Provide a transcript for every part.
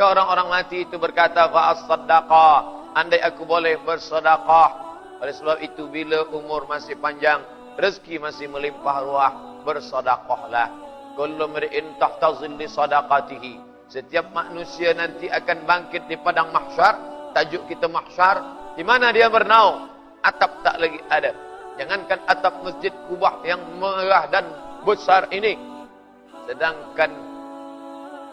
Maka orang-orang mati itu berkata, fa'as-saddaqa, andai aku boleh bersedekah. Oleh sebab itu, bila umur masih panjang, rezeki masih melimpah ruah, bersedekahlah. Kullu mri'in tahta zilli sadaqatihi. Setiap manusia nanti akan bangkit di padang mahsyar. Tajuk kita mahsyar. Di mana dia bernaung? Atap tak lagi ada. Jangankan atap masjid Kubah yang megah dan besar ini, sedangkan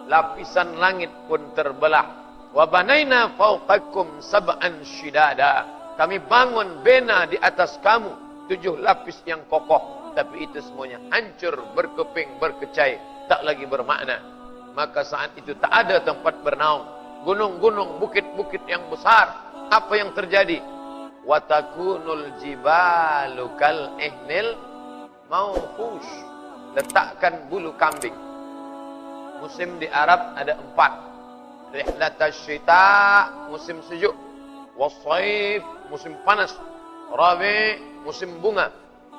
lapisan langit pun terbelah. Wa banaina fawqakum sab'an shidada. Kami bangun bena di atas kamu 7 lapis yang kokoh. Tapi itu semuanya hancur, berkeping, berkecai, tak lagi bermakna. Maka saat itu tak ada tempat bernaung. Gunung-gunung, bukit-bukit yang besar. Apa yang terjadi? Wa takunul jibalu kal ihnil mawfush. Letakkan bulu kambing. Musim di Arab ada 4. Rihlatash syita, musim sejuk. Wasaif, musim panas. Rabi, musim bunga.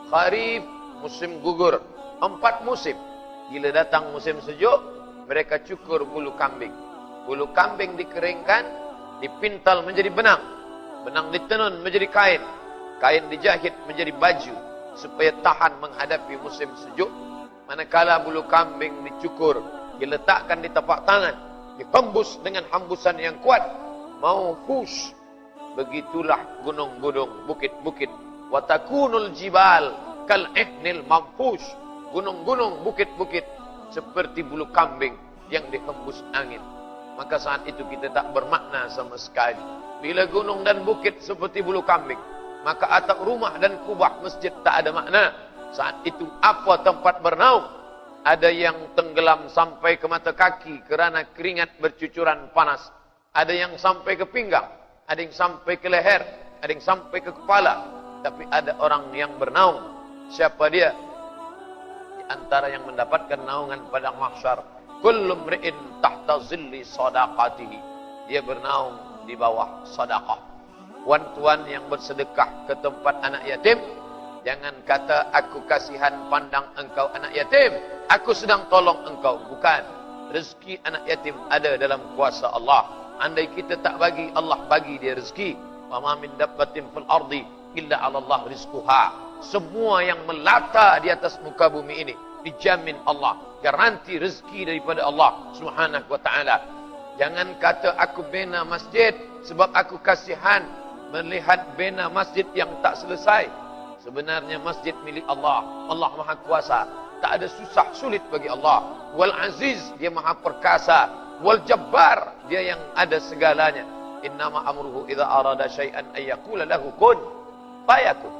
Kharif, musim gugur. 4 musim. Bila datang musim sejuk, mereka cukur bulu kambing. Bulu kambing dikeringkan, dipintal menjadi benang. Benang ditenun menjadi kain. Kain dijahit menjadi baju supaya tahan menghadapi musim sejuk. Manakala bulu kambing dicukur, diletakkan di tapak tangan, dihembus dengan hembusan yang kuat, mawfush. Begitulah gunung-gunung, bukit-bukit. Wa takunul jibal kal ihnil manfush. Gunung-gunung, bukit-bukit seperti bulu kambing yang dihembus angin. Maka saat itu kita tak bermakna sama sekali. Bila gunung dan bukit seperti bulu kambing, maka atap rumah dan kubah masjid tak ada makna. Saat itu apa tempat bernaung? Ada yang tenggelam sampai ke mata kaki kerana keringat bercucuran panas. Ada yang sampai ke pinggang, ada yang sampai ke leher, ada yang sampai ke kepala. Tapi ada orang yang bernaung. Siapa dia? Di antara yang mendapatkan naungan padang mahsyar, kullu mri'in tahta zilli sadaqatihi. Dia bernaung di bawah sedekah. Wan-tuan yang bersedekah ke tempat anak yatim, jangan kata aku kasihan pandang engkau anak yatim, aku sedang tolong engkau. Bukan. Rezeki anak yatim ada dalam kuasa Allah. Andai kita tak bagi, Allah bagi dia rezeki. Wa ma min dabbatin fil ardi illa 'ala Allah rizquha. Semua yang melata di atas muka bumi ini dijamin Allah, garanti rezeki daripada Allah Subhanahu wa taala. Jangan kata aku bina masjid sebab aku kasihan melihat bina masjid yang tak selesai. Sebenarnya masjid milik Allah. Allah Maha Kuasa. Tak ada susah sulit bagi Allah. Wal Aziz, dia Maha Perkasa. Wal Jabbar, dia yang ada segalanya. Innama amruhu idza arada syai'an ay yaqula lahu kun fayakun.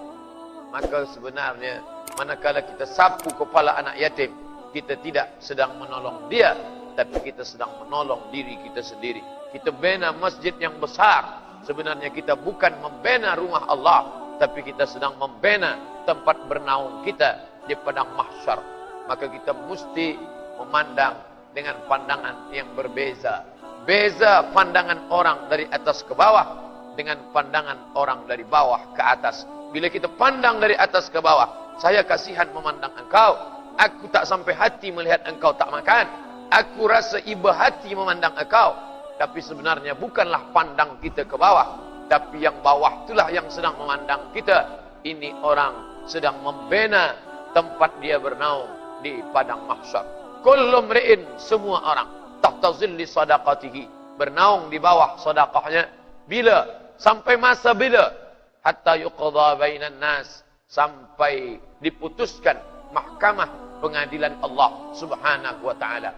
Maka sebenarnya manakala kita sapu kepala anak yatim, kita tidak sedang menolong dia, tapi kita sedang menolong diri kita sendiri. Kita bina masjid yang besar, sebenarnya kita bukan membina rumah Allah, tapi kita sedang membina tempat bernaung kita di padang mahsyar. Maka kita mesti memandang dengan pandangan yang berbeza. Beza pandangan orang dari atas ke bawah dengan pandangan orang dari bawah ke atas. Bila kita pandang dari atas ke bawah, saya kasihan memandang engkau, aku tak sampai hati melihat engkau tak makan, aku rasa iba hati memandang engkau. Tapi sebenarnya bukanlah pandang kita ke bawah, tapi yang bawah itulah yang sedang memandang kita. Ini orang sedang membina tempat dia bernaung di padang mahsyar. Kullu mri'in, semua orang, tahta zilli sadaqatihi, bernaung di bawah sedekahnya. Bila? Sampai masa bila? Hatta yuqadha bainan nas, sampai diputuskan mahkamah pengadilan Allah Subhanahu wa taala.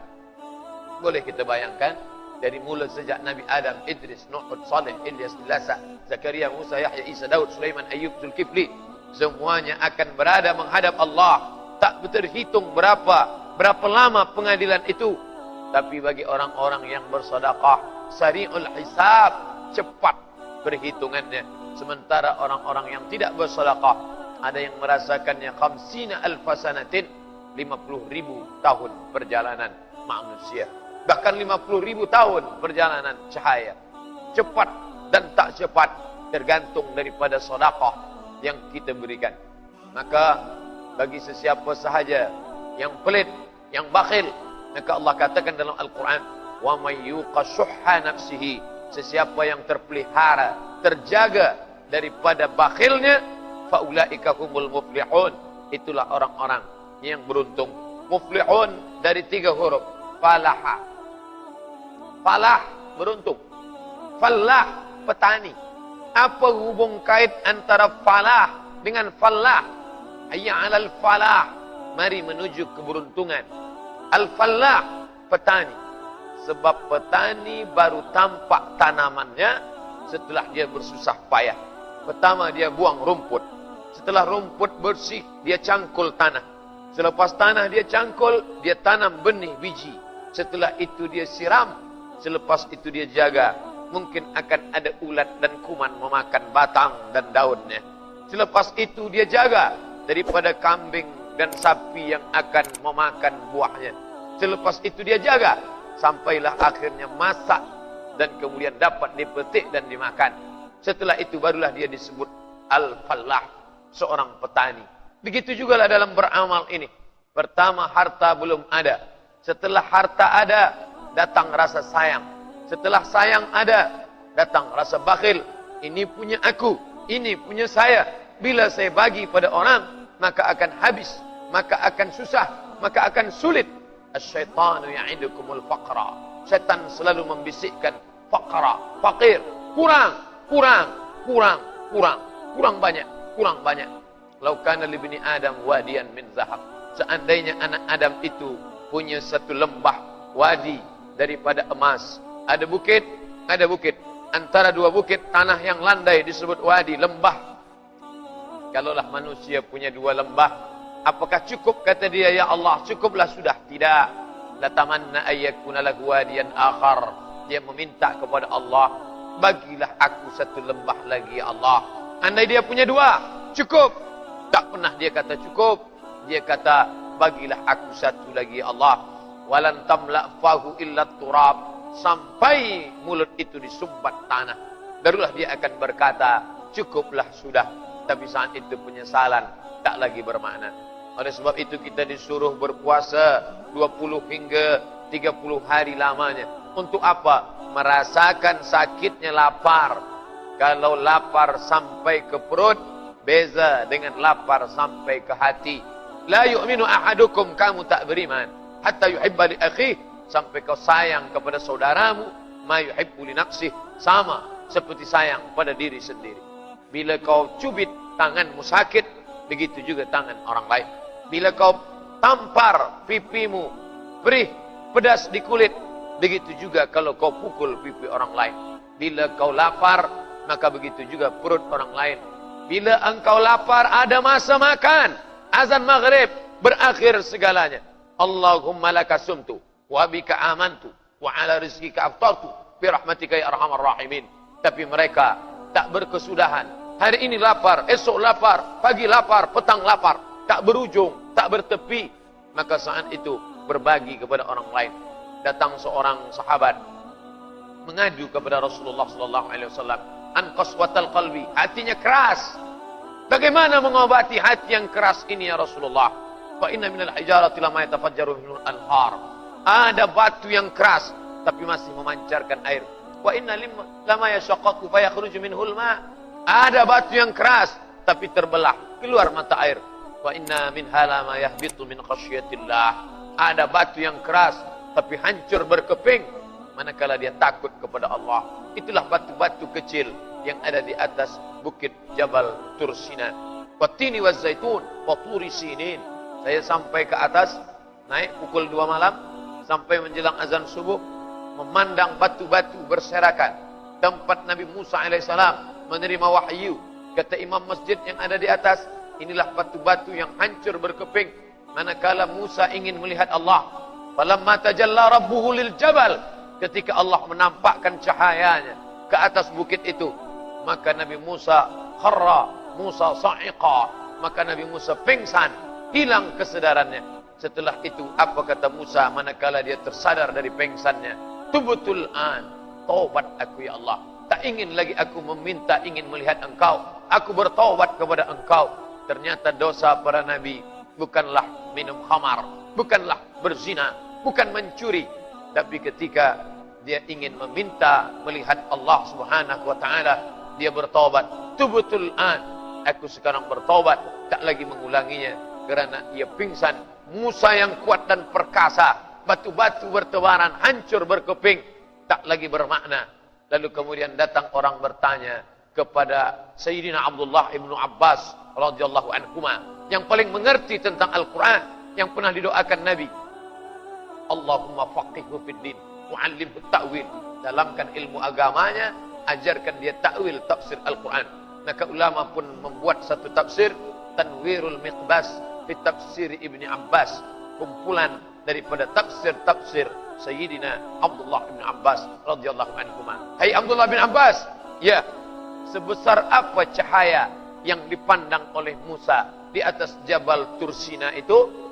Boleh kita bayangkan dari mula sejak Nabi Adam, Idris, Nuh, Saleh, Ilyas, Ilasa, Zakaria, Musa, Yahya, Isa, Daud, Sulaiman, Ayub, Zulkifli, semuanya akan berada menghadap Allah. Tak terhitung berapa lama pengadilan itu. Tapi bagi orang-orang yang bersedekah, sari'ul hisab, cepat perhitungannya. Sementara orang-orang yang tidak bersedekah, ada yang merasakannya 50,000 sanatin, 50,000 tahun perjalanan manusia. Bahkan 50,000 tahun perjalanan cahaya. Cepat dan tak cepat tergantung daripada sedekah yang kita berikan. Maka bagi sesiapa sahaja yang pelit, yang bakhil, maka Allah katakan dalam Al-Quran, Wa may yuqa syuhha nafsihi, sesiapa yang terpelihara, terjaga daripada bakhilnya, faulaika humul muflihun, itulah orang-orang yang beruntung. Muflihun dari 3 huruf, falaha. Falah, beruntung. Falah, petani. Apa hubung kait antara falah dengan falah? Hayya 'alal falah, mari menuju keberuntungan. Al-falah, petani. Sebab petani baru tampak tanamannya setelah dia bersusah payah. Pertama dia buang rumput. Setelah rumput bersih, dia cangkul tanah. Selepas tanah dia cangkul, dia tanam benih biji. Setelah itu dia siram. Selepas itu dia jaga. Mungkin akan ada ulat dan kuman memakan batang dan daunnya. Selepas itu dia jaga daripada kambing dan sapi yang akan memakan buahnya. Selepas itu dia jaga sampailah akhirnya masak dan kemudian dapat dipetik dan dimakan. Setelah itu barulah dia disebut al-fallah, seorang petani. Begitu juga lah dalam beramal ini. Pertama harta belum ada. Setelah harta ada, datang rasa sayang. Setelah sayang ada, datang rasa bakhil. Ini punya aku, ini punya saya. Bila saya bagi pada orang, maka akan habis, maka akan susah, maka akan sulit. Asy-syaitanu ya'idukumul faqra. Setan selalu membisikkan faqra, fakir, kurang, kurang, kurang, kurang, kurang banyak, kurang banyak. Lau kana li bani Adam wadiyan min zahab. Seandainya anak Adam itu punya satu lembah wadi daripada emas. Ada bukit, ada bukit. Antara 2 bukit tanah yang landai disebut wadi, lembah. Kalaulah manusia punya 2 lembah, apakah cukup kata dia, ya Allah, cukuplah sudah? Tidak. La tamanna ayyakuna lahu wadiyan akhar. Dia meminta kepada Allah, bagilah aku 1 lembah lagi ya Allah. Andai dia punya 2, cukup. Tak pernah dia kata cukup. Dia kata, bagilah aku 1 lagi ya Allah. Walan tamla fahu illa turab. Sampai mulut itu disumbat tanah, barulah dia akan berkata, cukuplah sudah. Tapi saat itu penyesalan tak lagi bermakna. Oleh sebab itu kita disuruh berpuasa 20 hingga 30 hari lamanya. Untuk apa? Merasakan sakitnya lapar. Kalau lapar sampai ke perut, beza dengan lapar sampai ke hati. La yu'minu ahadukum, kamu tak beriman hatta yuhibba li akhihi, sampai kau sayang kepada saudaramu ma yuhibbu li nafsihi, sama seperti sayang pada diri sendiri. Bila kau cubit tanganmu sakit, begitu juga tangan orang lain. Bila kau tampar pipimu, beri pedas di kulit, begitu juga kalau kau pukul pipi orang lain. Bila kau lapar, maka begitu juga perut orang lain. Bila engkau lapar, ada masa makan. Azan maghrib, berakhir segalanya. Allahumma laka sumtu wa bika amantu wa ala rizqika aftartu bi rahmatika ya arhamar rahimin. Tapi mereka tak berkesudahan. Hari ini lapar, esok lapar, pagi lapar, petang lapar, tak berujung, tak bertepi. Maka saat itu berbagi kepada orang lain. Datang seorang sahabat mengadu kepada Rasulullah sallallahu alaihi wasallam, an qaswatal qalbi, hatinya keras. Bagaimana mengobati hati yang keras ini ya Rasulullah? Fa inna minal hijarati lama yatafajjaru minhul anhar. Ada batu yang keras tapi masih memancarkan air. Wa inna lama yashaqqaqu fa yakhruju minhul ma. Ada batu yang keras tapi terbelah, keluar mata air. Wa inna minha lama yahbitu min khasyatillah. Ada batu yang keras tapi hancur berkeping manakala dia takut kepada Allah. Itulah batu-batu kecil yang ada di atas bukit Jabal Tursina. Wattini wazzaitun wa turi sinin. Saya sampai ke atas, naik pukul 2 malam sampai menjelang azan subuh, memandang batu-batu berserakan. Tempat Nabi Musa alaihissalam menerima wahyu. Kata imam masjid yang ada di atas, inilah batu-batu yang hancur berkeping manakala Musa ingin melihat Allah. Falamma tajalla rabbuhu lil jabal, ketika Allah menampakkan cahayanya ke atas bukit itu, maka Nabi Musa kharra Musa sa'iqa, maka Nabi Musa pingsan, hilang kesadarannya. Setelah itu apa kata Musa manakala dia tersadar dari pingsannya? Tubtul an, taubat aku ya Allah. Tak ingin lagi aku meminta ingin melihat engkau. Aku bertaubat kepada engkau. Ternyata dosa para nabi bukanlah minum khamar, bukanlah berzina, bukan mencuri, Tapi ketika dia ingin meminta melihat Allah Subhanahu wa taala, dia bertaubat. Tubtul an, aku sekarang bertaubat, tak lagi mengulanginya kerana ia pingsan. Musa yang kuat dan perkasa, batu-batu bertebaran, hancur berkeping, tak lagi bermakna. Lalu kemudian datang orang bertanya kepada Sayyidina Abdullah ibnu Abbas radhiyallahu anhuma, yang paling mengerti tentang Al-Quran, yang pernah didoakan Nabi, Allahumma faqihhu fid din, mu'allimhu ta'wil, dalamkan ilmu agamanya, ajarkan dia ta'wil tafsir Al-Quran. Maka ulama pun membuat satu tafsir, Tanwirul Miqbas fi tafsir Ibni Abbas, kumpulan daripada tafsir-tafsir Sayyidina Abdullah bin Abbas radhiyallahu anhuma. Hai Abdullah bin Abbas, ya, sebesar apa cahaya yang dipandang oleh Musa di atas Jabal Tursina itu?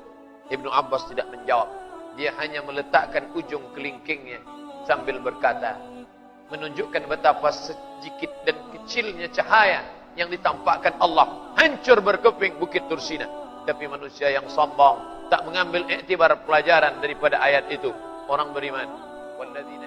Ibnu Abbas tidak menjawab. Dia hanya meletakkan ujung kelingkingnya sambil berkata, menunjukkan betapa sedikit dan kecilnya cahaya yang ditampakkan Allah. Hancur berkeping Bukit Tursina. Tapi manusia yang sombong tak mengambil iktibar pelajaran daripada ayat itu. Orang beriman, walladzina